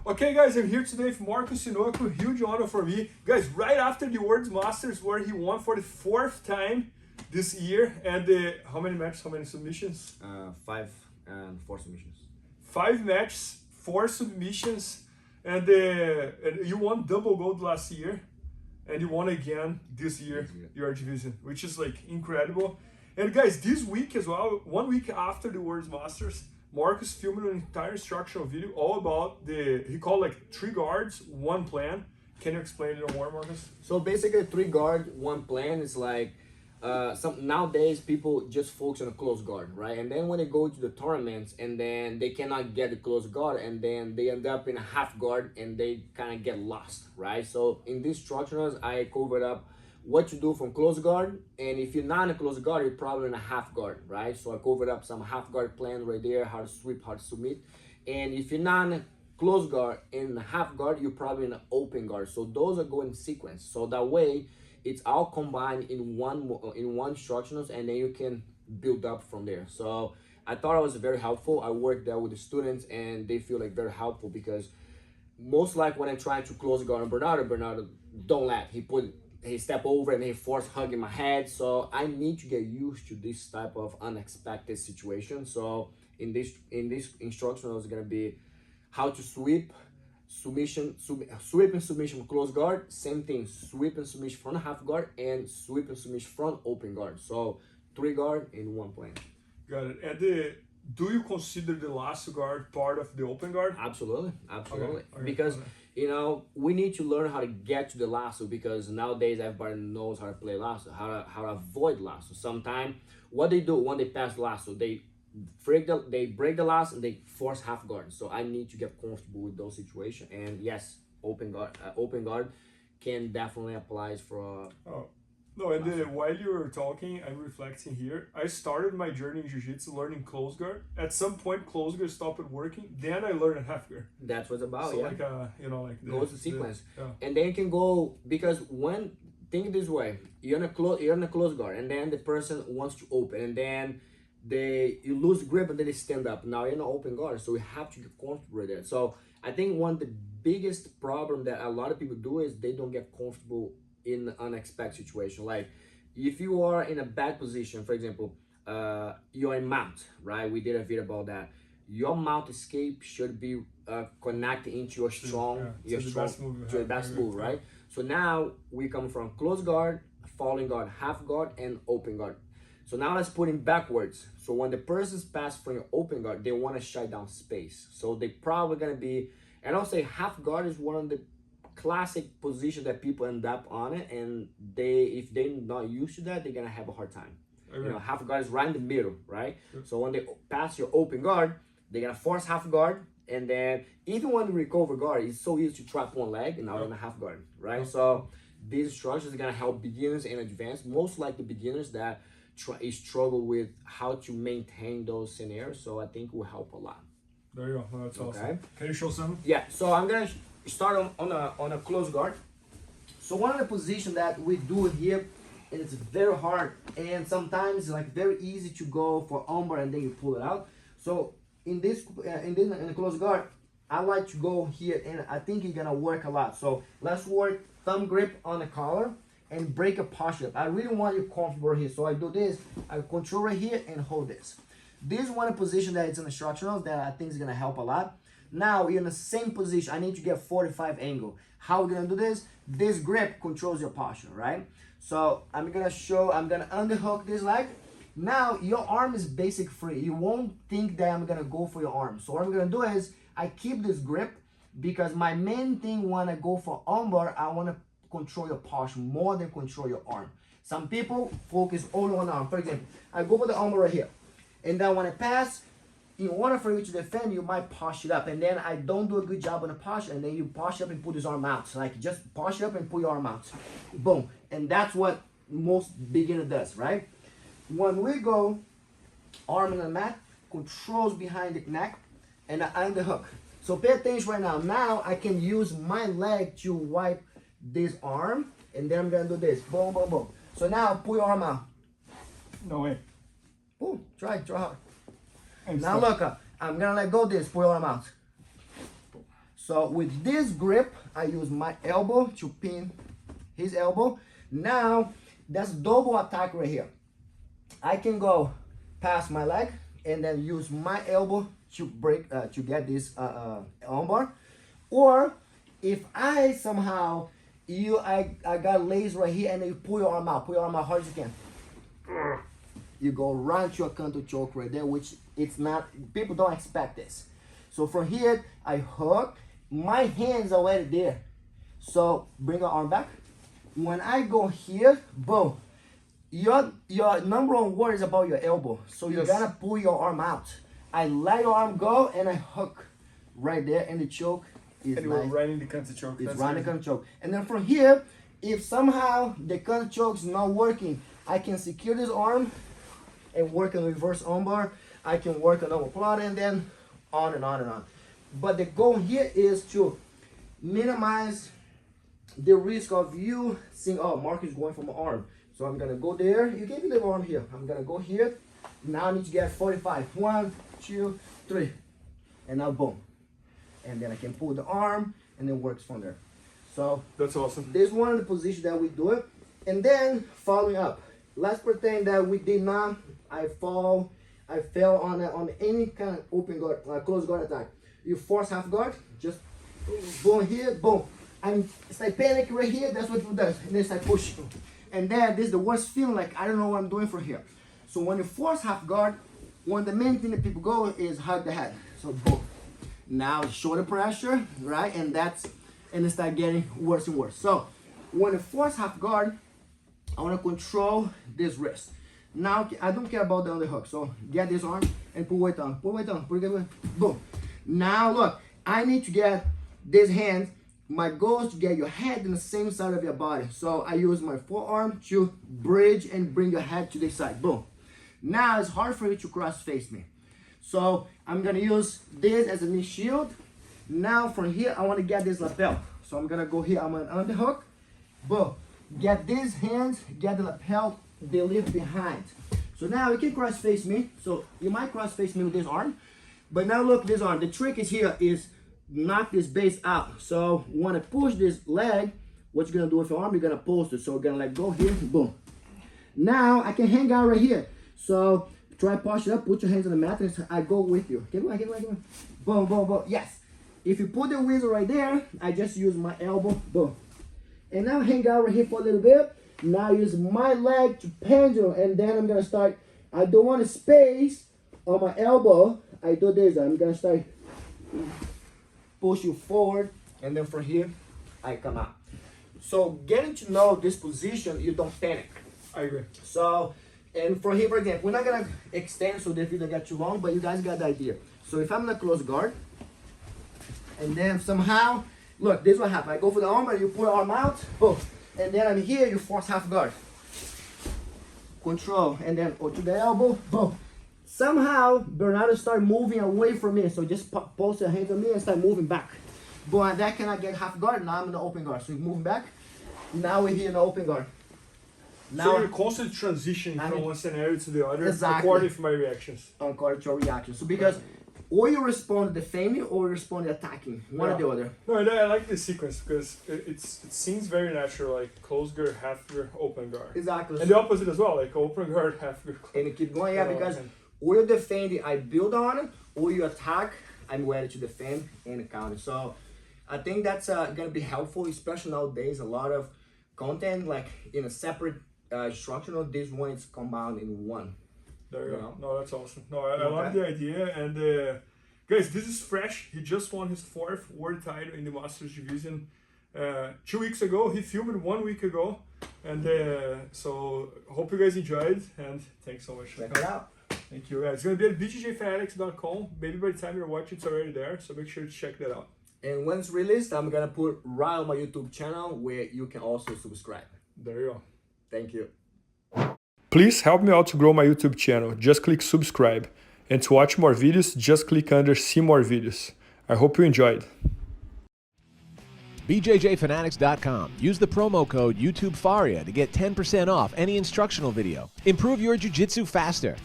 Okay guys, I'm here today with Marcos Tinoco, huge honor for me. Guys, right after the World Masters where he won for the 4th time this year, and how many matches, how many submissions? 5 and 4 submissions. 5 matches, 4 submissions, and you won double gold last year, and you won again this year, your division, which is like incredible. And guys, this week as well, 1 week after the World Masters, Marcos filmed an entire instructional video all about he called like 3 guards, 1 plan. Can you explain it more, Marcos? So basically 3 guard, 1 plan is like, nowadays people just focus on a close guard, right? And then when they go to the tournaments and then they cannot get the close guard and then they end up in a half guard and they kind of get lost, right? So in these instructionals, I covered up what to do from close guard, and if you're not in a close guard, you're probably in a half guard, right? So I covered up some half guard plans right there, how to sweep, how to submit. And if you're not in a close guard, in a half guard, you're probably in an open guard. So those are going in sequence. So that way, it's all combined in one instructionals, and then you can build up from there. So I thought it was very helpful. I worked there with the students, and they feel like very helpful because most like when I'm trying to close guard on Bernardo don't let. He step over and he force hugging my head. So I need to get used to this type of unexpected situation. So in this instructional is gonna be how to sweep, submission, sweep and submission close guard. Same thing, sweep and submission front half guard and sweep and submission front open guard. So 3 guard in 1 plan. Got it. And do you consider the lasso guard part of the open guard? Absolutely, absolutely. Okay. Because you know, we need to learn how to get to the lasso because nowadays everybody knows how to play lasso, how to avoid lasso. Sometimes what they do when they pass lasso, they break the lasso and they force half guard. So I need to get comfortable with those situations. And yes, open guard can definitely apply for. No, and while you were talking, I'm reflecting here. I started my journey in Jiu-Jitsu learning close guard. At some point, close guard stopped working. Then I learned half guard. That's what it's about, so yeah. Like, like goes to sequence. Yeah. And then you can go, because when, think this way, you're in a close guard, and then the person wants to open, and then you lose grip, and then they stand up. Now you're in an open guard, so you have to get comfortable with it. So I think one of the biggest problem that a lot of people do is they don't get comfortable in an unexpected situation. Like if you are in a bad position, for example, you're in mount, right? We did a video about that. Your mount escape should be connected into your strong, the best move, right? So now we come from close guard, falling guard, half guard, and open guard. So now let's put it backwards. So when the person's passed from your open guard, they want to shut down space. So they probably gonna be, and I'll say half guard is one of the classic position that people end up on it, and if they're not used to that, they're gonna have a hard time. Okay. You know, half guard is right in the middle, right? Sure. So when they pass your open guard, they're gonna force half guard, and then even when you recover guard, it's so easy to trap one leg and now in a half guard, right? So these instructions are gonna help beginners and advanced, most like the beginners that struggle with how to maintain those scenarios. So I think will help a lot. There you go. Oh, that's awesome. Can you show some? Yeah. So I'm gonna start on a close guard. So one of the positions that we do here, and it's very hard, and sometimes it's like very easy to go for armbar and then you pull it out. So in the close guard, I like to go here, and I think it's gonna work a lot. So let's work thumb grip on the collar and break a posture. I really want you comfortable here. So I do this, I control right here and hold this. This is one position that it's an instructional that I think is gonna help a lot. Now you're in the same position. I need to get 45 angle. How we're gonna do this? This grip controls your posture, right? So I'm gonna underhook this leg. Now your arm is basic free. You won't think that I'm gonna go for your arm. So what I'm gonna do is I keep this grip because my main thing when I go for armbar, I wanna control your posture more than control your arm. Some people focus only on arm. For example, I go for the armbar right here. And then when I pass, in order for you to defend, you might posture up, and then I don't do a good job on the posture, and then you posture up and put his arm out. So like just posture up and put your arm out. Boom. And that's what most beginner does, right? When we go arm on the mat, controls behind the neck, and I underhook. So pay attention right now. Now I can use my leg to wipe this arm, and then I'm gonna do this. Boom, boom, boom. So now pull your arm out. No way. Boom. Try hard. Now look, I'm gonna let go of this, pull your arm out. So with this grip, I use my elbow to pin his elbow. Now, that's double attack right here. I can go past my leg and then use my elbow to break, to get this armbar. Or if I somehow, I got lace right here and then you pull your arm out hard as you can. You go right to a canto choke right there, which it's not, people don't expect this. So from here, I hook, my hand's already there. So bring your arm back. When I go here, boom. Your number one word is about your elbow. So you gotta pull your arm out. I let your arm go and I hook right there, and the choke is and nice. we're right in the canto choke. It's right in the canto choke. And then from here, if somehow the canto choke's not working, I can secure this arm and work on reverse armbar. I can work on omoplata and then on and on and on. But the goal here is to minimize the risk of you seeing, oh, Marcos is going for my arm. So I'm gonna go there. You can leave the arm here. I'm gonna go here. Now I need to get 45. 1, 2, 3. And now boom. And then I can pull the arm and then works from there. So that's awesome. This is one of the positions that we do it. And then following up. Let's pretend that we did not, I fell on any kind of open guard, close guard attack. You force half guard, just boom here, boom. It's like panic right here, that's what it does. And then it's like pushing. And then this is the worst feeling, like I don't know what I'm doing from here. So when you force half guard, one of the main thing that people go is hug the head. So boom. Now shoulder pressure, right? And it start getting worse and worse. So when you force half guard, I want to control this wrist. Now I don't care about the underhook. So get this arm and pull weight on, pull weight on, pull weight on, boom. Now look, I need to get this hand. My goal is to get your head in the same side of your body. So I use my forearm to bridge and bring your head to this side. Boom. Now it's hard for you to cross face me. So I'm gonna use this as a knee shield. Now from here, I wanna get this lapel. So I'm gonna go here, I'm gonna underhook. Boom. Get these hands, get the lapel, they lift behind. So now you can cross face me. So you might cross face me with this arm. But now look, this arm. The trick is here is knock this base out. So when I push this leg, what you're gonna do with your arm, you're gonna post it. So we're gonna like go here, boom. Now I can hang out right here. So try push it up, put your hands on the mat, and I go with you. Get away, get away, get away. Boom, boom, boom. Yes. If you put the whistle right there, I just use my elbow, boom. And now hang out right here for a little bit. Now use my leg to pendulum, and then I'm gonna start. I don't want a space on my elbow. I do this. I'm gonna start push you forward, and then from here I come out. So getting to know this position, you don't panic. I agree. So, and from here, for example, we're not gonna extend so the video get too long, but you guys got the idea. So if I'm in a close guard, and then somehow, look, this is what happens. I go for the arm, and you pull your arm out, boom. And then I'm here, you force half guard. Control, and then go to the elbow, boom. Somehow, Bernardo start moving away from me. So just post your hands on me and start moving back. But that cannot get half guard. Now I'm in the open guard. So you move back. Now we're here in the open guard. Now so you're constantly transitioning from one scenario to the other, exactly, according to my reactions. According to your reactions. So because or you respond defending or you respond attacking. One or the other. No, I like this sequence because it seems very natural, like close guard, half guard, open guard. Exactly. And the opposite as well, like open guard, half guard. And you keep going, because or you defend, I build on it, or you attack, I'm ready to defend and counter. So I think that's gonna be helpful, especially nowadays. A lot of content like in a separate instructional, this one is combined in one. There you go. No, that's awesome. No, I love the idea. And guys, this is fresh. He just won his 4th world title in the Masters division 2 weeks ago. He filmed 1 week ago. And so hope you guys enjoyed. And thanks so much. Check it out. Thank you. It's going to be at bjjfanatics.com. Maybe by the time you're watching, it's already there. So make sure to check that out. And when it's released, I'm going to put right on my YouTube channel where you can also subscribe. There you go. Thank you. Please help me out to grow my YouTube channel. Just click subscribe. And to watch more videos, just click under see more videos. I hope you enjoyed. bjjfanatics.com. Use the promo code YouTubeFaria to get 10% off any instructional video. Improve your jiu-jitsu faster.